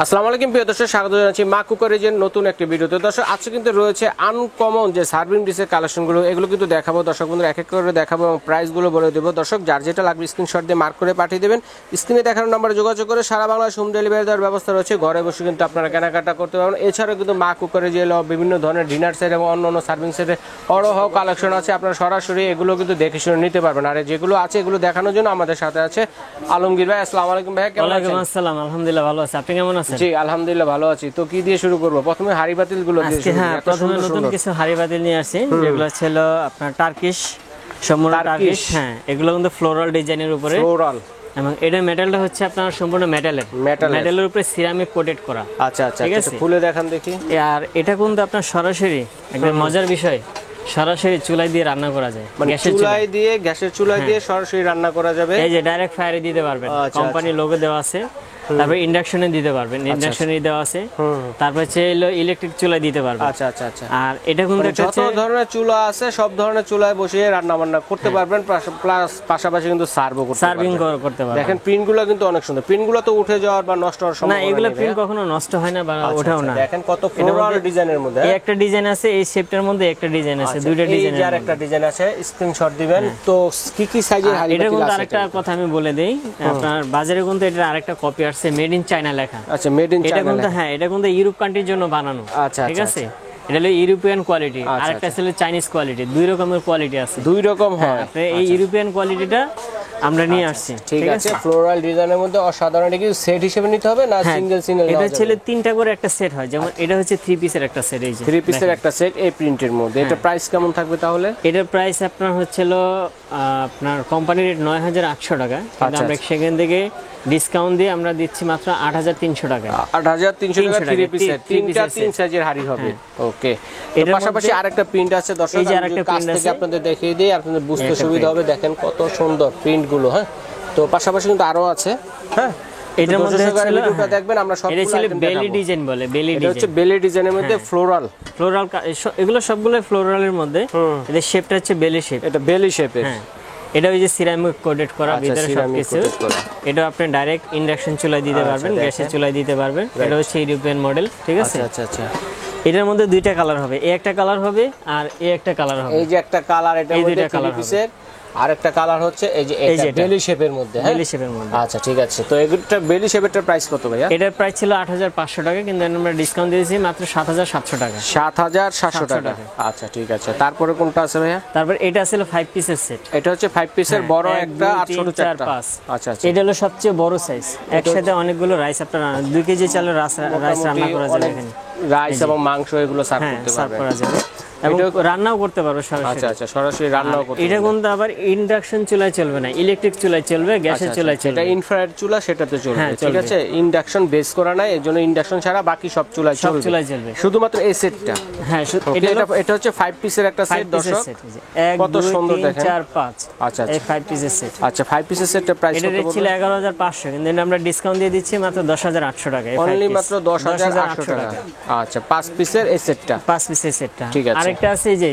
আসসালামু আলাইকুম প্রিয় দর্শক, স্বাগত জানাচ্ছি মা কুকারের নতুন একটি ভিডিওতে। দর্শক আজকে কিন্তু রয়েছে আনকমন যে সার্ভিং ডিশের কালেকশনগুলো, এগুলো কিন্তু দেখাবো দর্শক বন্ধুরা, এক এক করে দেখাবো এবং প্রাইসগুলো বলে দেবো। দর্শক যার যেটা লাগবে স্ক্রিনশট দিয়ে মার্ক করে পাঠিয়ে দেবেন। স্ক্রিনে দেখানোর নাম্বারে যোগাযোগ করে সারা বাংলাদেশ হোম ডেলিভারি দেওয়ার ব্যবস্থা রয়েছে। ঘরে বসে কিন্তু আপনারা কেনাকাটা করতে পারবেন। এছাড়াও কিন্তু মা কুকারের যে বিভিন্ন ধরনের ডিনার সেট এবং অন্য সার্ভিং সেটের অরহ কালেকশন আছে, আপনারা সরাসরি এগুলো কিন্তু দেখে শুনে নিতে পারবেন। আর যেগুলো আছে এগুলো দেখানোর জন্য আমাদের সাথে আছে আলমগীর ভাই। আসসালামু আলাইকুম ভাই, কেমন আছেন? আসসালাম, আলহামদুলিল্লাহ ভালো আছি, আপনি কেমন আছেন? জি আলহামদুলিল্লাহ ভালো আছি। তো কি দিয়ে শুরু করব? প্রথমে হাড়ি বাতিল গুলো দিয়ে শুরু। হ্যাঁ, প্রথমে নতুন কিছু হাড়ি বাতিল নিয়ে আসি, যেগুলো ছিল আপনার টার্কিশ, সম্পূর্ণ টার্কিশ। হ্যাঁ, এগুলো কিন্তু ফ্লোরাল ডিজাইনের উপরে, ফ্লোরাল, এবং এটা মেটালটা হচ্ছে আপনার সম্পূর্ণ মেটালের উপরে সিরামিক কোটেড করা। আচ্ছা আচ্ছা, ঠিক আছে, খুলে দেখান দেখি। আর এটা কিন্তু আপনার সরাসরি একদম মজার বিষয়, সরাসরি চুলায় দিয়ে রান্না করা যায়। মানে চুলায় দিয়ে, গ্যাসের চুলায় দিয়ে সরাসরি রান্না করা যাবে। এই যে ডাইরেক্ট ফায়ারে দিতে পারবেন, কোম্পানি লোগো দেওয়া আছে। তারপরে ইন্ডাকশনে দিতে পারবেন, ইন্ডাকশনে দেওয়া আছে। তারপরে হলো ইলেকট্রিক চুলায় দিতে পারবেন। আচ্ছা আচ্ছা আচ্ছা। আর এটা কিন্তু যত ধরনের চুলা আছে সব ধরনের চুলায় বসিয়ে রান্না বান্না করতে পারবেন, প্লাস পাশাপাশি কিন্তু সার্ভিং করতে পারবেন। দেখেন প্রিন্টগুলো কিন্তু অনেক সুন্দর। প্রিন্টগুলো তো উঠে যাওয়ার বা নষ্ট হওয়ার সম্ভাবনা না, এগুলো প্রিন্ট কখনো নষ্ট হয় না বা ওঠেও না। দেখেন কত ফ্লোরাল ডিজাইনের মধ্যে। এই একটা ডিজাইন আছে, এই শেপটার মধ্যে একটা ডিজাইন আছে, দুইটা ডিজাইন আছে। আর একটা ডিজাইন আছে, স্ক্রিনশট দিবেন। তো কি কি সাইজের হাড়ি এটা কিন্তু আরেকটা কথা আমি বলে দেই, আপনার বাজারে কিন্তু এটার আরেকটা কপি আসছে, মেড ইন চায়না লেখা। আচ্ছা, মেড ইন চায়না। এটা কিন্তু হ্যাঁ, এটা কিন্তু ইউরোপ কান্ট্রির জন্য বানানো। আচ্ছা, ঠিক আছে। এটা হলো ইউরোপিয়ান কোয়ালিটি, আরেকটা ছিল চাইনিজ কোয়ালিটি। দুই রকমের কোয়ালিটি আছে, দুই রকম হয়। আপনি এই ইউরোপিয়ান কোয়ালিটিটা আমরা নিয়ে আসছি। ঠিক আছে, ফ্লোরাল ডিজাইনের মধ্যে অসাধারণ। কি সেট হিসেবে নিতে হবে না সিঙ্গেল সিঙ্গেল? এটা ছিল তিনটা করে একটা সেট হয়, যেমন এটা হচ্ছে 3 পিসের একটা সেট। এই যে 3 পিসের একটা সেট এই প্রিন্টের মধ্যে। এটা প্রাইস কেমন থাকবে তাহলে? এটার প্রাইস আপনার হচ্ছিল আপনার কোম্পানি রেট 9800 টাকা, কিন্তু আমরা সেখান থেকে ডিসকাউন্ট দিয়ে আমরা দিচ্ছি মাত্র 8300 টাকা। 8300 টাকা 3 পিসের, তিনটা 3 সাইজের হাড়ি হবে। ওকে, এর পাশাপাশি আরেকটা প্রিন্ট আছে দর্শক, এই যে আরেকটা কাছ থেকে আপনাদের দেখিয়ে দিই, আপনাদের বুঝতে সুবিধা হবে। দেখেন কত সুন্দর প্রিন্ট গুলো। হ্যাঁ, তো পাশাপাশি কিন্তু আরো আছে। হ্যাঁ, এটার মধ্যে ভিডিওটা দেখবেন, আমরা সব এটা ছিল বেলি ডিজাইন বলে, বেলি ডিজাইন। এটা হচ্ছে বেলি ডিজাইনের মধ্যে ফ্লোরাল এগুলো সবগুলো ফ্লোরালের মধ্যে। এর শেপটা হচ্ছে বেলি শেপ, এটা বেলি শেপের। হ্যাঁ, এটা ওই যে সিরামিক কোটেড করা ভিতরে সবকিছু। এটা আপনি ডাইরেক্ট ইন্ডাকশন চুলায় দিতে পারবেন, গ্যাসের চুলায় দিতে পারবেন। এটা হচ্ছে ইউরোপিয়ান মডেল, ঠিক আছে। আচ্ছা আচ্ছা, এটার মধ্যে দুইটা কালার হবে, এই একটা কালার হবে আর এই একটা কালার হবে। এই যে একটা কালার, এটা এই দুইটা কালার হবে। আরেকটা কালার হচ্ছে এই যে এটা বেলি শেপের মধ্যে। বেলি শেপের মধ্যে। আচ্ছা ঠিক আছে। তো এটা বেলি শেপেরটার প্রাইস কত ভাইয়া? এটার প্রাইস ছিল 8500 টাকা, কিন্তু আমরা ডিসকাউন্ট দিয়েছি মাত্র 7700 টাকা। 7700 টাকা। আচ্ছা ঠিক আছে। তারপরে কোনটা আছে ভাইয়া? তারপর এটা ছিল 5 পিসের সেট। এটা হচ্ছে 5 পিসের বড় একটা আর ছোট চারটা। আচ্ছা আচ্ছা, এটা হলো সবচেয়ে বড় সাইজ। একসাথে অনেকগুলো রাইস আপনারা 2 কেজি চালের রাইস রান্না করা যাবে এখানে। রাইস এবং মাংস এগুলো সার্ভ করতে পারবে, করা যাবে, এবং রান্নাও করতে পারবে সরাসরি। আচ্ছা আচ্ছা, সরাসরি রান্নাও করতে। এটা কিন্তু আবার ইন্ডাকশন চুলায় চলবে না, ইলেকট্রিক চুলায় চলবে, গ্যাসের চুলায় চলবে। এটা ইনফ্রারেড চুলা, সেটাতে চলবে, ঠিক আছে। ইন্ডাকশন বেস করা নাই, এজন্য ইন্ডাকশন ছাড়া বাকি সব চুলায় চলবে, শুধুমাত্র এই সেটটা। হ্যাঁ, এটা হচ্ছে 5 পিসের একটা সেট দর্শক। কত সুন্দর দেখেন। 4 5। আচ্ছা এই 5 পিসের সেট। আচ্ছা, 5 পিসের সেটটা প্রাইস কত? এটা ছিল 11500, কিন্তু আমরা ডিসকাউন্ট দিয়ে দিচ্ছি মাত্র 10800 টাকা। অনলি মাত্র 10800 টাকা। আচ্ছা, 5 পিসের এই সেটটা, 5 পিসের সেটটা। ঠিক আছে। আরেকটা আছে এই যে,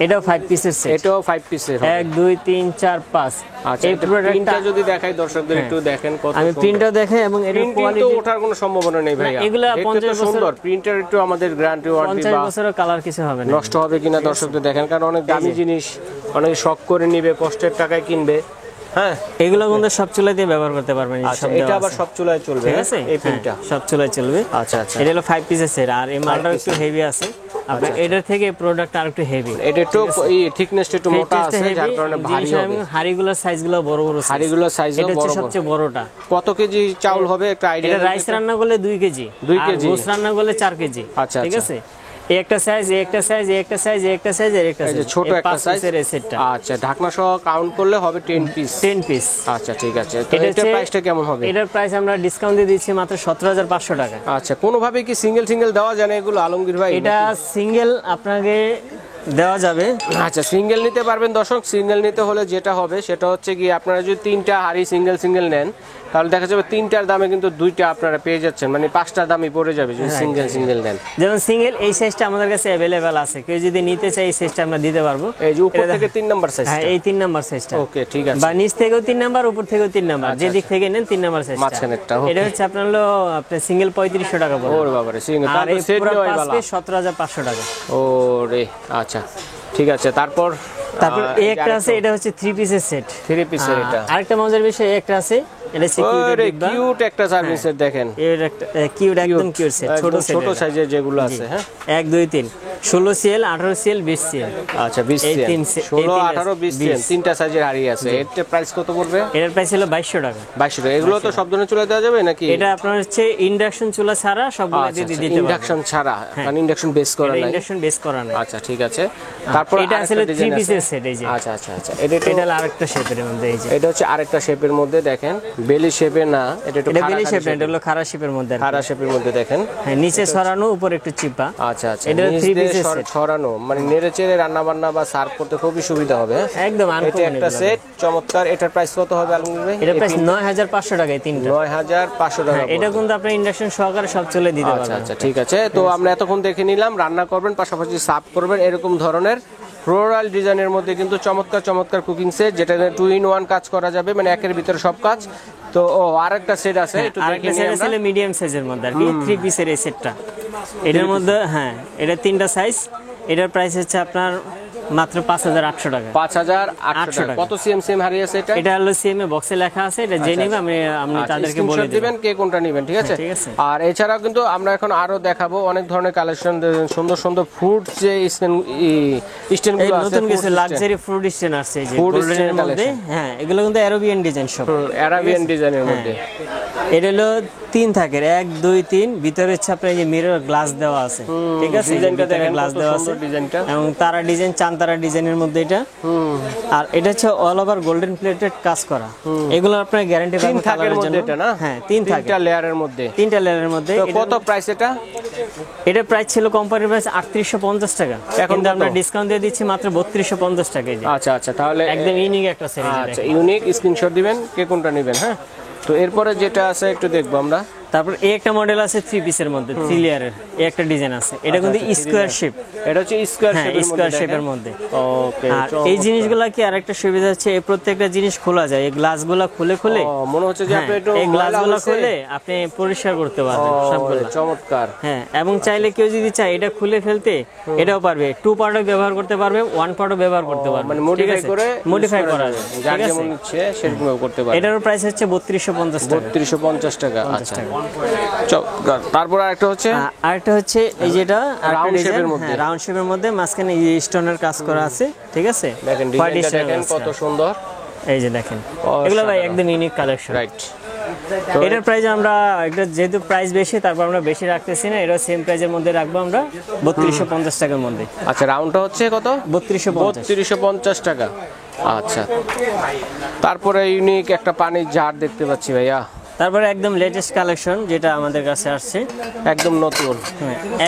এটাও 5 পিসের সেট। এটাও 5 পিসের হবে। 1 2 3 4 5। আচ্ছা, এই প্রিন্টটা যদি দেখাই দর্শকদের একটু দেখেন কত সুন্দর। আমি প্রিন্টটা দেখাই, এবং এর কোয়ালিটি তো ওঠার কোনো সম্ভাবনা নেই ভাই। এগুলা 50 বছর সুন্দর প্রিন্টার, একটু আমাদের গ্যারান্টি ওয়ারেন্টি 50 বা বছরের কালার কিছু হবে না, নষ্ট হবে কিনা দর্শকদের দেখেন, কারণ অনেক দামি জিনিস, অনেক শখ করে নিবে, কষ্টের টাকায় কিনবে। হ্যাঁ, এগুলো কিন্তু সব চুলায় দিয়ে ব্যবহার করতে পারবেন। আচ্ছা, এটা আবার সব চুলায় চলবে, ঠিক আছে। এই প্রিন্টটা সব চুলায় চলবে। আচ্ছা আচ্ছা, এটা হলো 5 পিসের সেট, আর এই মালটা একটু হেভি আছে। আপনার এটার থেকে প্রোডাক্ট আর একটু হেভি, এটা একটু এই থিকনেসটা একটু মোটা আছে, যার কারণে ভারী হবে। হাড়িগুলোর সাইজগুলো বড় বড়, হাড়িগুলোর সাইজও বড় বড়। সবচেয়ে বড়টা কত কেজি চাউল হবে একটা আইডিয়া? এটা রাইস রান্না করলে 2 কেজি, 2 কেজি, গোস রান্না করলে 4 কেজি। আচ্ছা, ঠিক আছে। এই একটা সাইজ, এই একটা সাইজ, এই একটা সাইজ, এই একটা সাইজ, এই একটা সাইজ, ছোট একটা সাইজের এই সেটটা। আচ্ছা, ঢাকনা সহ কাউন্ট করলে হবে 10 পিস। 10 পিস। আচ্ছা ঠিক আছে। তো এটার প্রাইসটা কেমন হবে? এটার প্রাইস আমরা ডিসকাউন্ট দিয়ে দিচ্ছি মাত্র 17500 টাকা। আচ্ছা, কোনোভাবে কি সিঙ্গেল সিঙ্গেল দেওয়া যায় না এগুলো আলমগীর ভাই? এটা সিঙ্গেল আপনাকে দেওয়া যাবে। আচ্ছা, সিঙ্গেল নিতে পারবেন দর্শক। সিঙ্গেল নিতে হলে যেটা হবে সেটা হচ্ছে কি, আপনারা যদি 3টা হাড়ি সিঙ্গেল নেন, তাহলে দেখা যাবে তিনটার দামে কিন্তু দুইটা আপনারা পেয়ে যাচ্ছেন, মানে পাঁচটার দামই পড়ে যাবে যদি সিঙ্গেল সিঙ্গেল নেন। যেমন সিঙ্গেল এই সাইজটা আমাদের কাছে अवेलेबल আছে, কেউ যদি নিতে চায় এই সাইজটা আমরা দিতে পারবো। এই যে উপর থেকে 3 নাম্বার সাইজ, হ্যাঁ এই 3 নাম্বার সাইজটা। ওকে ঠিক আছে, বা নিচ থেকেও 3 নাম্বার, উপর থেকেও 3 নাম্বার, যে দিক থেকে নেন 3 নাম্বার সাইজটা। মাঝখানেরটা এটা হচ্ছে আপনার হলো আপনার সিঙ্গেল 3500 টাকা পড়বে। ওরে বাবা রে, সিঙ্গেল আর তাহলে এই সেট পুরো নেওয়াই 5 ভালো। পিস 17500 টাকা। ওরে আচ্ছা ঠিক আছে। তারপর এই একটা আছে, এটা হচ্ছে 3 পিসের সেট। 3 পিসের এটা আরেকটা মজার বিষয় একটা আছে, এটা ওরে কিউট একটা সার্ভিস সেট দেখেন, এর একটা কিউট, একদম কিউট সেট, ছোট সেট, ছোট সাইজের যেগুলো আছে। হ্যাঁ 1 2 3 16 সিএল, 18 সিএল, 20 সিএল। আচ্ছা 20 এই সিএল, তিন 16 18 20 সিএল তিনটা সাইজের হাড়ি আছে। এর প্রাইস কত পড়বে? এর প্রাইস হলো 2200 টাকা। 2200 টাকা। এগুলো তো সব ধরনের চুলা দেওয়া যাবে নাকি? এটা আপনার হচ্ছে ইন্ডাকশন চুলা ছাড়া সবগুলো দিয়ে দিতে পারবেন। ইন্ডাকশন ছাড়া, মানে ইন্ডাকশন বেস করা নাই, ইন্ডাকশন বেস করা নাই। আচ্ছা ঠিক আছে। তারপর এটা আসলে 3 পিসের সেট। এই যে আচ্ছা আচ্ছা আচ্ছা, এটা আরেকটা শেপের মধ্যে। এই যে এটা হচ্ছে আরেকটা শেপের মধ্যে দেখেন, বেলি শেপে না, এটা একটু বেলি শেপ না, এটা হলো খাড়া শেপের মধ্যে। খাড়া শেপের মধ্যে দেখেন, হ্যাঁ নিচে ছড়ানো, উপরে একটু চিপা। আচ্ছা আচ্ছা, এটা 3 পিসের সেট, ছড়ানো, মানে নেড়েচেড়ে রান্না বান্না বা সার্ভ করতে খুবই সুবিধা হবে। একদম এটা একটা সেট চমৎকার। এটার প্রাইস কত হবে আলমগীর ভাই? এটা প্রাইস 9500 টাকা এই তিনটা। 9500 টাকা। এটা কিন্তু আপনি ইন্ডাকশন সহকারে সব চলে দিতে পারবেন। আচ্ছা আচ্ছা ঠিক আছে। তো আমরা এতক্ষণ দেখে নিলাম রান্না করবেন, পাশাপাশি সার্ভ করবেন, এরকম ধরনের ফ্লোরাল ডিজাইনের মধ্যে কিন্তু চমৎকার চমৎকার কুকিং সেট, যেটা 2 in 1 কাজ করা যাবে, মানে একের ভিতরে সব কাজ। তো আরেকটা সেট আছে, একটু আরেকটা সেট আছে মিডিয়াম সাইজের মধ্যে আর কি, 3 পিসের এই সেটটা। এটার মধ্যে হ্যাঁ এটা 3টা সাইজ। এটার প্রাইস হচ্ছে আপনার মাত্র 5800 টাকা। 5800 টাকা। কত সিএম সিএম হাড়ি আছে এটা? এটা হলো সিএম এ বক্সে লেখা আছে, এটা জেনে নিবে, আমি তাদেরকে বলে দিবেন কে কোনটা নেবেন, ঠিক আছে? আর এছাড়াও কিন্তু আমরা এখন আরো দেখাবো অনেক ধরনের কালেকশন, সুন্দর সুন্দর ফ্রুট যে স্ট্যান্ড গুলো আছে, নতুন কিছু লাক্সারি ফ্রুট স্ট্যান্ড আছে এই যে গোল্ডেনের মধ্যে। হ্যাঁ এগুলো কিন্তু আরবিয়ান ডিজাইন সব, আরবিয়ান ডিজাইনের মধ্যে। এটা হলো 3 থাকের, 1 2 3, ভিতরে হচ্ছে আপনার এই যে মিরর গ্লাস দেওয়া আছে, ঠিক আছে? ডিজাইনটা দেখেন, গ্লাস দেওয়া আছে ডিজাইনটা, এবং তারা ডিজাইন, চাঁদতারা ডিজাইনের মধ্যে এটা। আর এটা হচ্ছে অল ওভার গোল্ডেন প্লেটেড কাজ করা। এগুলো আপনার গ্যারান্টি পাবেন কালারের জন্য। এটা না, হ্যাঁ 3টা লেয়ারের মধ্যে, 3টা লেয়ারের মধ্যে। কত প্রাইস এটা? এটা প্রাইস ছিল কোম্পানির প্রাইস 3850 টাকা, এখন আমরা ডিসকাউন্ট দিয়ে দিচ্ছি মাত্র 3250 টাকা। আচ্ছা আচ্ছা, তাহলে একদম ইউনিক একটা সেট। আচ্ছা ইউনিক, স্ক্রিনশট দিবেন কে কোনটা নেবেন। হ্যাঁ তো এরপরে যেটা আছে একটু দেখবো আমরা। তারপর এই একটা মডেল আছে 3 পিসের মধ্যে, 3 লেয়ারের এই একটা ডিজাইন আছে। এটা কিন্তু স্কয়ার শেপ, এটা হচ্ছে স্কয়ার শেপের মধ্যে। ওকে, আর এই জিনিসগুলো কি আরেকটা সুবিধা হচ্ছে, এই প্রত্যেকটা জিনিস খোলা যায়, এই গ্লাসগুলো খুলে খুলে মনে হচ্ছে যে আপনি একটু এই গ্লাসগুলো খুলে আপনি পরিষ্কার করতে পারবেন সবগুলো। চমৎকার। হ্যাঁ এবং চাইলে কেউ যদি চায় এটা খুলে ফেলতে, এটাও পারবে। 2 পার্টও ব্যবহার করতে পারবে, 1 পার্টও ব্যবহার করতে পারবে, মানে মডিফাই করা যায়, যার ঠিক আছে? যেমন ইচ্ছে সেরকমও করতে পারবে। এটার প্রাইস হচ্ছে 3250 টাকা। 3250 টাকা। আচ্ছা তারপর আরেকটা হচ্ছে এই যেটা রাউন্ড শেপের মধ্যে, রাউন্ড শেপের মধ্যে মাঝখানে এই স্টোনের কাজ করা আছে, ঠিক আছে? দেখেন ডিজাইনটা দেখেন কত সুন্দর। এই যে দেখেন, এগুলো ভাই একদম ইউনিক কালেকশন, রাইট? এটার প্রাইস আমরা এটা যেহেতু প্রাইস বেশি, তারপর আমরা বেশি রাখতেছি না, এটা সেম প্রাইসের মধ্যে রাখবো আমরা 3250 টাকার মধ্যে। আচ্ছা রাউন্ডটা হচ্ছে কত? 3250 টাকা। আচ্ছা তারপরে ইউনিক একটা পানির জার দেখতে পাচ্ছি ভাইয়া। তারপরে একদম লেটেস্ট কালেকশন যেটা আমাদের কাছে আসছে, একদম নতুন,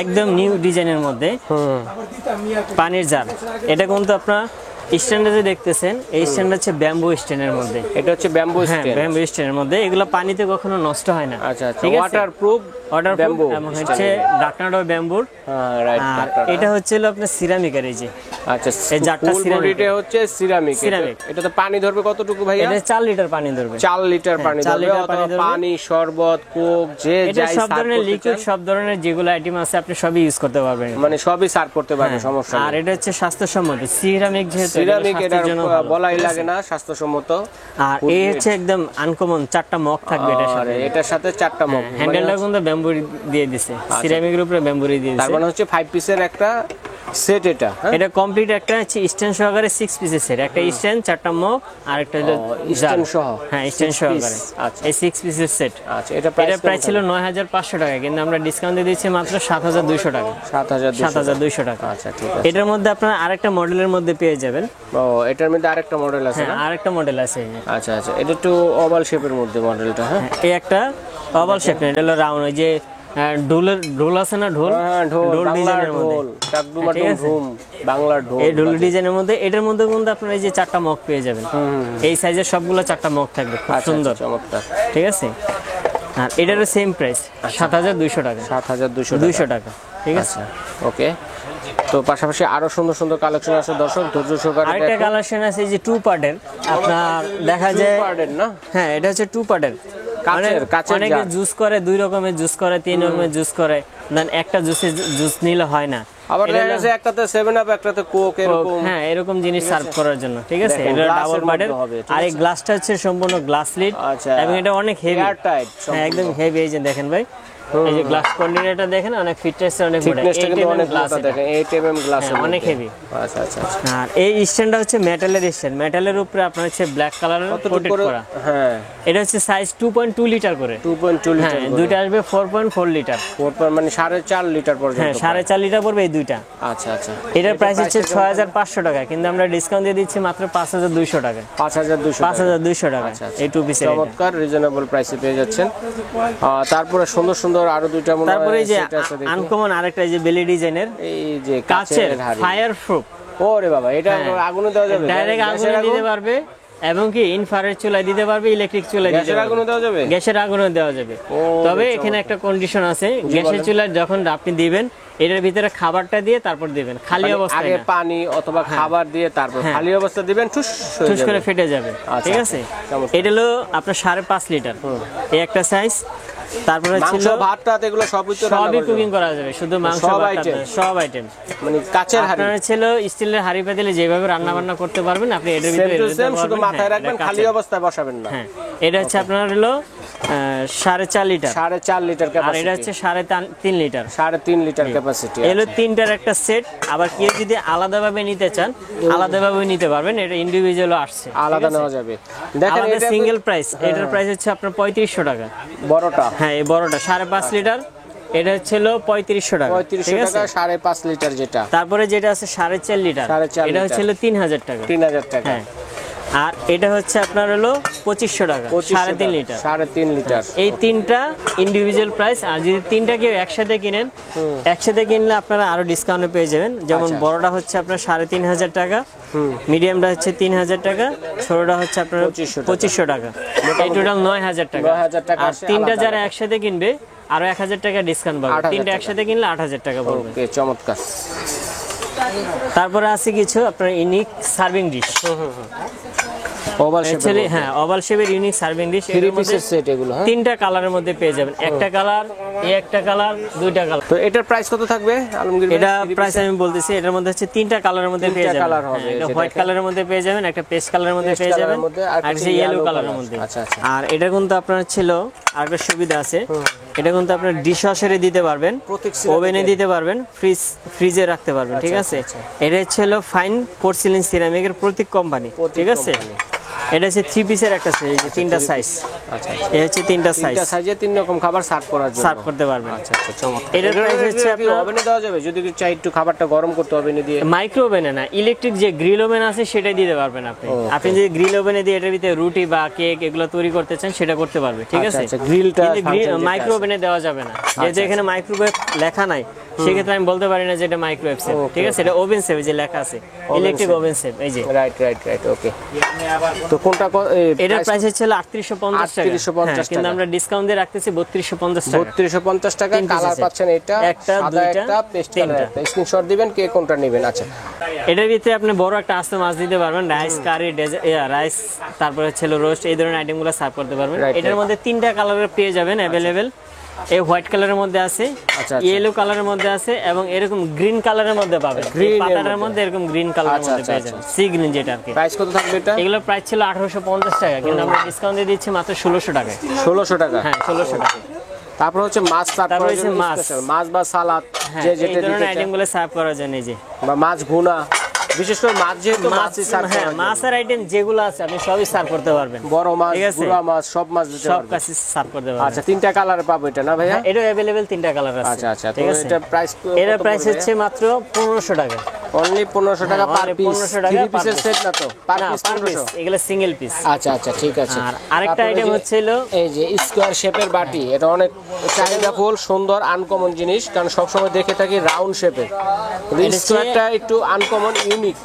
একদম নিউ ডিজাইনের মধ্যে পানির জার। এটা কিন্তু আপনার স্ট্যান্ডে যে দেখতেছেন, এই স্ট্যান্ড হচ্ছে ব্যাম্বু স্ট্যান্ডের মধ্যে। এটা হচ্ছে ব্যাম্বু স্ট্যান্ড, ব্যাম্বু স্ট্যান্ডের মধ্যে। এগুলো পানিতে কখনো নষ্ট হয় না। আচ্ছা আচ্ছা, ওয়াটারপ্রুফ ব্যাম্বু, এবং হচ্ছে ঢাকনাটাও ব্যাম্বুর। হ্যাঁ রাইট। আর এটা হচ্ছে আপনার সিরামিকের। এই যে আচ্ছা, এই জারটা সিরামিক, এটা হচ্ছে সিরামিক। এটাতে পানি ধরবে কতটুকু ভাইয়া? এটা 4 লিটার পানি ধরবে। 4 লিটার পানি ধরবে, অথবা পানি, শরবত, কোক, যে যাই সব ধরনের লিকুইড, সব ধরনের যেগুলো আইটেম আছে আপনি সবই ইউজ করতে পারবেন, মানে সবই সার্ভ করতে পারবেন, সমস্যা নেই। আর এটা হচ্ছে স্বাস্থ্যসম্মত সিরামিক, যেহেতু সিরামিক এটা বলাই লাগে না, স্বাস্থ্যসম্মত। আর এই হচ্ছে একদম আনকমন 4টা মগ থাকবে এটার সাথে। এটার সাথে 4টা মগ, হ্যান্ডেলটা কিন্তু ব্যাম্বু দিয়ে দিছে, সিরামিকের উপরে ব্যাম্বু দিয়ে দিছে। তার মানে হচ্ছে 5 পিসের একটা সেট এটা। এটা কমপ্লিট একটা হচ্ছে স্ট্যান্ড সহকারে 6 পিসের সেট, একটা স্ট্যান্ড, 4টা মগ, আর একটা হলো স্ট্যান্ড সহ। হ্যাঁ স্ট্যান্ড সহকারে। আচ্ছা এই 6 পিসের সেট। আচ্ছা এটা প্রাইস ছিল 9500 টাকা, কিন্তু আমরা ডিসকাউন্ট দিয়ে দিচ্ছি মাত্র 7200 টাকা। 7200 টাকা। আচ্ছা ঠিক আছে। এটার মধ্যে আপনারা আরেকটা মডেলের মধ্যে পেয়ে যাবেন। এটার মধ্যে আরেকটা মডেল আছে না? আরেকটা মডেল আছে। আচ্ছা আচ্ছা, এটা একটু ওভাল শেপের মধ্যে মডেলটা। হ্যাঁ এই একটা ওভাল শেপ, এটা হলো রাউন্ড, ওই যে ঢোল আছে না, ঢোল, ঢোল ডিজাইনের মধ্যে, বাংলার ঢোল, এই ঢোল ডিজাইনের মধ্যে। এটার মধ্যে কিন্তু আপনারা এই যে 4টা মগ পেয়ে যাবেন, এই সাইজের সবগুলো 4টা মগ থাকবে, খুব সুন্দর, চমৎকার। ঠিক আছে। আর এটারও সেম প্রাইস 7200 টাকা, 7200 টাকা, ঠিক আছে। ওকে, তো পাশাপাশি আরো সুন্দর সুন্দর কালেকশন আছে দর্শক, ধৈর্য সহকারে দেখুন। আরেকটা কালেকশন আছে যে 2 পার্টের, আপনার দেখা যায় না, হ্যাঁ এটা হচ্ছে 2 পার্টের, অনেকে জুস করে, 2 রকমের জুস করে, 3 রকমের জুস করে, দেন একটা জুস নিলে হয় না, আবার একটাতে 7 আপ একটাতে কোক, এরকম, হ্যাঁ এরকম জিনিস সার্ভ করার জন্য, ঠিক আছে। এটা ডাবল পার্টের, আর এই গ্লাসটা হচ্ছে সম্পূর্ণ গ্লাস লিড, এবং এটা অনেক হেভি, হ্যাঁ একদম হেভি। এই যে দেখেন ভাই, এই যে গ্লাস কন্টেনারটা দেখেন, অনেক ফিটনেস, অনেক বড়, 8 mm গ্লাস, দেখেন 8 mm গ্লাস, অনেক হেভি। আচ্ছা আচ্ছা। আর এই স্ট্যান্ডটা হচ্ছে মেটালের স্ট্যান্ড, মেটালের উপরে আপনার হচ্ছে ব্ল্যাক কালারের কোটেড করা, হ্যাঁ এটা হচ্ছে সাইজ 2.2 লিটার করে, 2.2 লিটার, হ্যাঁ দুইটা আসবে 4.4 লিটার, 4 মানে 4.5 লিটার পর্যন্ত, হ্যাঁ 4.5 লিটার পড়বে এই দুইটা। আচ্ছা আচ্ছা, এটার প্রাইস হচ্ছে 6500 টাকা, কিন্তু আমরা ডিসকাউন্ট দিয়ে দিচ্ছি মাত্র 5200 টাকা, 5200 টাকা এই 2 পিসের, চমৎকার রিজনেবল প্রাইসে পেয়ে যাচ্ছেন। তারপরে সুন্দর সুন্দর আরো দুইটা মনে হয়, তারপরে এই যে আনকমন আরেকটা এই যে বেলি ডিজাইনের, এই যে কাচের ফায়ার প্রুফ, ওরে বাবা, এটা আগুনে দেওয়া যাবে, ডাইরেক্ট আগুনে দিতে পারবে, এবং কি ইনফ্রারেড চুলায় দিতে পারবে, ইলেকট্রিক চুলায় দিতে পারবে, আগুনে দেওয়া যাবে, গ্যাসের আগুনে দেওয়া যাবে। তবে এখানে একটা কন্ডিশন আছে, গ্যাসের চুলায় যখন আপনি দিবেন, এটার ভিতরে খাবারটা দিয়ে তারপর দিবেন, খালি অবস্থায় আগে পানি অথবা খাবার দিয়ে তারপর খালি অবস্থা দিবেন, ঠুস করে ফেটে যাবে, ঠিক আছে। এটা হলো আপনার 5.5 লিটার, এই একটা সাইজ। তারপরে ছিল ভাত টাত, এগুলো সবই কুকিং করা যাবে, শুধু মাংস, সব আইটেম, মানে কাচের হাঁড়ি। আপনার ছিল স্টিলের হাঁড়ি পাতিলে যেভাবে রান্না বান্না করতে পারবেন আপনি, এটার ভিতরে শুধু মাথায় রাখবেন, খালি অবস্থায় বসাবেন না। হ্যাঁ, এটা হচ্ছে আপনার হলো 4.5 লিটার, 4.5 লিটার ক্যাপাসিটি, আর এটা হচ্ছে 3.5 লিটার, 3.5 লিটার ক্যাপাসিটি। এলো তিনটার একটা সেট। আবার কেউ যদি আলাদাভাবে নিতে চান, আলাদাভাবে নিতে পারবেন, এটা ইন্ডিভিজুয়ালও আসছে, আলাদা নেওয়া যাবে। দেখেন এটা সিঙ্গেল প্রাইস, এটার প্রাইস হচ্ছে আপনার 3500 টাকা, বড়টা, হ্যাঁ এই বড়টা 5.5 লিটার, এটা ছিল 3500 টাকা, 3500 টাকা 5.5 লিটার যেটা। তারপরে যেটা আছে 4.5 লিটার, এটা হচ্ছিল 3000 টাকা, 3000 টাকা। হ্যাঁ, আর এটা হচ্ছে আপনার হলো 2500 টাকা, 3.5 লিটার, 3.5 লিটার। এই তিনটা ইন্ডিভিজুয়াল প্রাইস। আর যদি তিনটা কেউ একসাথে কিনেন, একসাথে কিনলে আপনারা আরো ডিসকাউন্টে পেয়ে যাবেন। যেমন বড়টা হচ্ছে আপনার 3500 টাকা, মিডিয়ামটা হচ্ছে 3000 টাকা, ছোটটা হচ্ছে আপনার 2500 টাকা, এই টোটাল 9000 টাকা। আর তিনটা যারা একসাথে কিনবে আরো 1000 টাকা ডিসকাউন্ট পাবে, তিনটা একসাথে কিনলে 8000 টাকা পড়বে। ওকে, চমৎকার। তারপরে আছে কিছু আপনার ইউনিক সার্ভিং ডিশ, ওভাল শেপের, হ্যাঁ ওভাল শেপের ইউনিক সার্ভিং ডিশ, এর মধ্যে সেট এগুলো তিনটা কালারের মধ্যে পেয়ে যাবেন, একটা কালার, এই একটা কালার, দুইটা কালার। তো এটার প্রাইস কত থাকবে আলমগীর ভাই? এটা প্রাইস আমি বলতেছি, এটার মধ্যে হচ্ছে তিনটা কালারের মধ্যে পেয়ে যাবেন, কালার হবে, এটা হোয়াইট কালারের মধ্যে পেয়ে যাবেন, একটা পেস্ট কালারের মধ্যে পেয়ে যাবেন, আর যে ইয়েলো কালারের মধ্যে। আচ্ছা আচ্ছা। আর এটা কিন্তু আপনার ছিল আরেকটা সুবিধা আছে, এটা কিন্তু আপনার ডিশ ওয়াশারে দিতে পারবেন, ওভেনে দিতে পারবেন, ফ্রিজে রাখতে পারবেন, ঠিক আছে। এটা ছিল ফাইন পোর্সিলিন সিরামিকের প্রতীক কোম্পানি, ঠিক আছে। এটা হচ্ছে 3 পিসের একটা সাইজ, এই যে তিনটা সাইজ। আচ্ছা, এই হচ্ছে তিনটা সাইজ, তিনটা সাইজে তিন রকম খাবার সার্ভ করার জন্য, সার্ভ করতে পারবেন। আচ্ছা আচ্ছা, চমৎকার। এটার প্রাইস হচ্ছে আপনার ওভেনে দেওয়া যাবে, যদি চাই একটু খাবারটা গরম করতে ওভেনে দিয়ে, মাইক্রো ওভেনে না, ইলেকট্রিক যে গ্রিল ওভেন আছে সেটাই দিতে পারবেন আপনি। আপনি যদি গ্রিল ওভেনে দিয়ে এটার ভিতরে রুটি বা কেক এগুলো তৈরি করতে চান, সেটা করতে পারবে, ঠিক আছে। আচ্ছা, গ্রিলটা মাইক্রো ওভেনে দেওয়া যাবে না, যেহেতু এখানে মাইক্রোওয়েভ লেখা নাই, সেক্ষেত্রে আমি বলতে পারি না যে এটা মাইক্রোওয়েভ সেফ, ঠিক আছে। এটা ওভেন সেফ যে লেখা আছে, ইলেকট্রিক ওভেন সেফ, এই যে রাইট রাইট রাইট। ওকে, তো কোনটা এটার প্রাইস হচ্ছে 3850 টাকা, কিন্তু আমরা ডিসকাউন্ট দিয়ে রাখতেছি 3250 টাকা, 3250 টাকা। কালার পাচ্ছেন এটা, একটা, সাদা একটা, পেস্ট কালার একটা। স্ক্রিনশট দিবেন কে কোনটা নেবেন। আচ্ছা, এটার ভিতরে আপনি বড় একটা আস্ত মাছ দিতে পারবেন, রাইস কারি, রাইস, তারপরে ছিল রোস্ট, এই ধরনের আইটেমগুলো সার্ভ করতে পারবেন। এটার মধ্যে তিনটা কালারের পেয়ে যাবেন অ্যাভেলেবেল। এই হোয়াইট কালারের মধ্যে আছে, ইয়েলো কালারের মধ্যে আছে, এবং এরকম গ্রিন কালারের মধ্যে পাবেন, গ্রিন পাতাটার মধ্যে এরকম গ্রিন কালারের মধ্যে পেয়ে যাবেন, সি গ্রিন যেটা আর কি। প্রাইস কত থাকবে এটা? এগুলোর প্রাইস ছিল 1850 টাকা, কিন্তু আমরা ডিসকাউন্ট দিয়ে দিচ্ছি মাত্র 1600 টাকায়। 1600 টাকা, হ্যাঁ 1600 টাকা। তারপর হচ্ছে মাছ, তারপর হচ্ছে মাছ বা সালাদ, যে যেটা দিতে আইটেমগুলো সার্ভ করার জন্য, এই যে বা মাছ ভুনা, বিশেষ করে মাছ, যেহেতু মাছের আইটেম যেগুলো আছে আপনি সবই সার্ভ করতে পারবেন, বড় মাছ, গুড়া মাছ, সব মাছ দিতে পারবেন, সব কাছে সার্ভ করতে পারবেন। আচ্ছা, তিনটা কালার পাবো এটা না ভাইয়া? এটা अवेलेबल তিনটা কালার আছে। আচ্ছা আচ্ছা, ঠিক আছে। এটা প্রাইস, এর প্রাইস হচ্ছে মাত্র 1500 টাকা। অনলি 1500 টাকা পার পিস। 1500 টাকা থ্রি পিসের সেট না তো, পার না পিস পার পিস, 1500। এগুলো সিঙ্গেল পিস। আচ্ছা আচ্ছা ঠিক আছে। আর আরেকটা তারপরে আইটেম যে হচ্ছিল এই যে স্কোয়ার শেপের বাটি, এটা অনেক চাহিদাফুল, সুন্দর, আনকমন জিনিস, কারণ সবসময় দেখে থাকি রাউন্ড শেপের। স্কোয়ারটা একটু আনকমন, ইউনিক,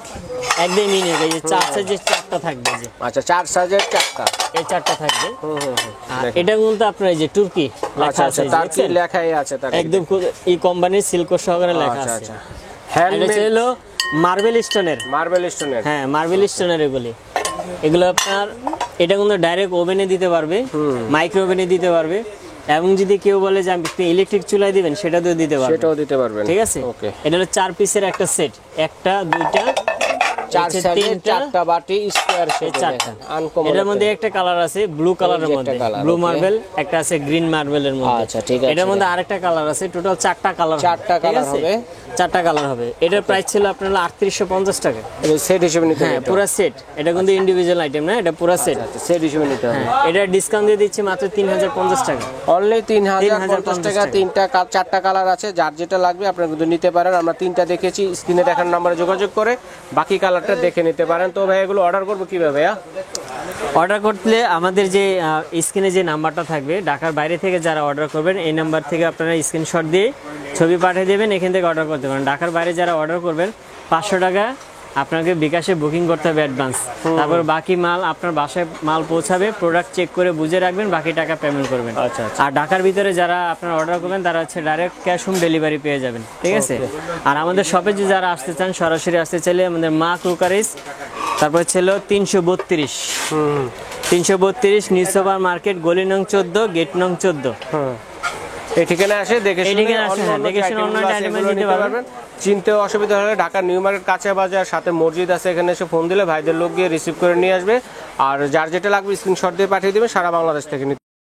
একদম ইউনিক। এই যে চার সাইজের চারটা থাকবে, যে আচ্ছা 4 সাইজের 4টা, এই চারটা থাকবে। আর দেখেন। এটা কিন্তু আপনার এই যে তুর্কি আচ্ছা লেখা আচ্ছা, আছে, তার কি দেখছেন? লেখাই আছে তার একদম এই কোম্পানির সিল্ক সহকারে লেখা আচ্ছা আছে। আচ্ছা, এটা হ্যান্ডমেড ছিল মার্বেল স্টোনের। মার্বেল স্টোনের। হ্যাঁ মার্বেল স্টোনের এগুলি। এগুলো আপনার এটা কিন্তু ডাইরেক্ট ওভেনে দিতে পারবে, মাইক্রো ওভেনে দিতে পারবে, এবং যদি কেউ বলে যে আপনি ইলেকট্রিক চুলায় দিবেন সেটা দিয়েও দিতে পারবেন, সেটাও দিতে পারবেন। ঠিক আছে। ওকে, এটা হলো 4 পিসের একটা সেট, একটা দুইটা 4 হচ্ছে সাইজের তিনটা, 4টা বাটি স্কোয়ার এই শেপের। চারটা। আনকমন। এটার মধ্যে একটা কালার আছে ব্লু কালারের একটা মধ্যে, colour, ব্লু okay. মার্বেল, একটা আছে গ্রিন মার্বেলের মধ্যে। আচ্ছা, ঠিক আছে। এটার মধ্যে আরেকটা কালার আছে, টোটাল 4টা কালার। 4টা colour হবে। 4টা কালার হবে। এটার প্রাইস ছিল আপনার 3850 টাকা। এটা সেট হিসেবে নিতে হ্যাঁ হবে। পুরো সেট, এটা কিন্তু ইন্ডিভিজুয়াল আইটেম না, এটা পুরো সেট। আচ্ছা, সেট হিসেবে নিতে হবে। হ্যাঁ এটা ডিসকাউন্ট দিয়ে দিচ্ছি মাত্র 3050 টাকা। অনলি 3050 টাকা। 3050 তিনটা 4টা কালার আছে, যার যেটা লাগবে আপনারা কিন্তু নিতে পারেন। আমরা 3টা দেখেছি, স্ক্রিনে দেখার নাম্বারে যোগাযোগ করে বাকি কালারটা দেখে নিতে পারেন। তো ভাই এগুলো অর্ডার করবো কিভাবে ভাইয়া? অর্ডার করতে আমাদের যে স্ক্রিনে যে নাম্বারটা থাকবে, ঢাকার বাইরে থেকে যারা অর্ডার করবেন এই নাম্বার থেকে আপনারা স্ক্রিনশট দিয়ে ছবি পাঠিয়ে দেবেন, এখান থেকে অর্ডার করতে পারেন। ঢাকার বাইরে যারা অর্ডার করবেন 500 টাকা আপনাকে বিকাশে বুকিং করতে হবে অ্যাডভান্স। তারপর বাকি মাল আপনার বাসায় মাল পৌঁছাবে, প্রোডাক্ট চেক করে বুঝে রাখবেন, বাকি টাকা পেমেন্ট করবেন। আচ্ছা, আচ্ছা। আর ঢাকার ভিতরে যারা আপনারা অর্ডার করবেন তারা হচ্ছে ডাইরেক্ট ক্যাশ অন ডেলিভারি পেয়ে যাবেন, ঠিক আছে। আর আমাদের শপে যে যারা আসতে চান, সরাসরি আসতে চাইলে আমাদের মা ক্রুকারিজ, তারপর ছিল 332 নিউ সুপার মার্কেট, গলি নং 14, গেট নং 14। এই ঠিকানায় আসে দেখে এই শুনে ঠিকানায় আসে, অন্য হ্যাঁ, দেখে শুনে itemগুলো অন্য আছে, item এগুলো নিতে নিতে পারবেন। চিনতে অসুবিধা হলে ঢাকা নিউ মার্কেট কাছে বাজার, সাথে মসজিদ আছে, এখানে এসে ফোন দিলে ভাইদের লোক গিয়ে রিসিভ করে নিয়ে আসবে। আর যার যেটা লাগবে স্ক্রিনশট দিয়ে পাঠিয়ে দেবে, সারা বাংলাদেশ থেকে নিতে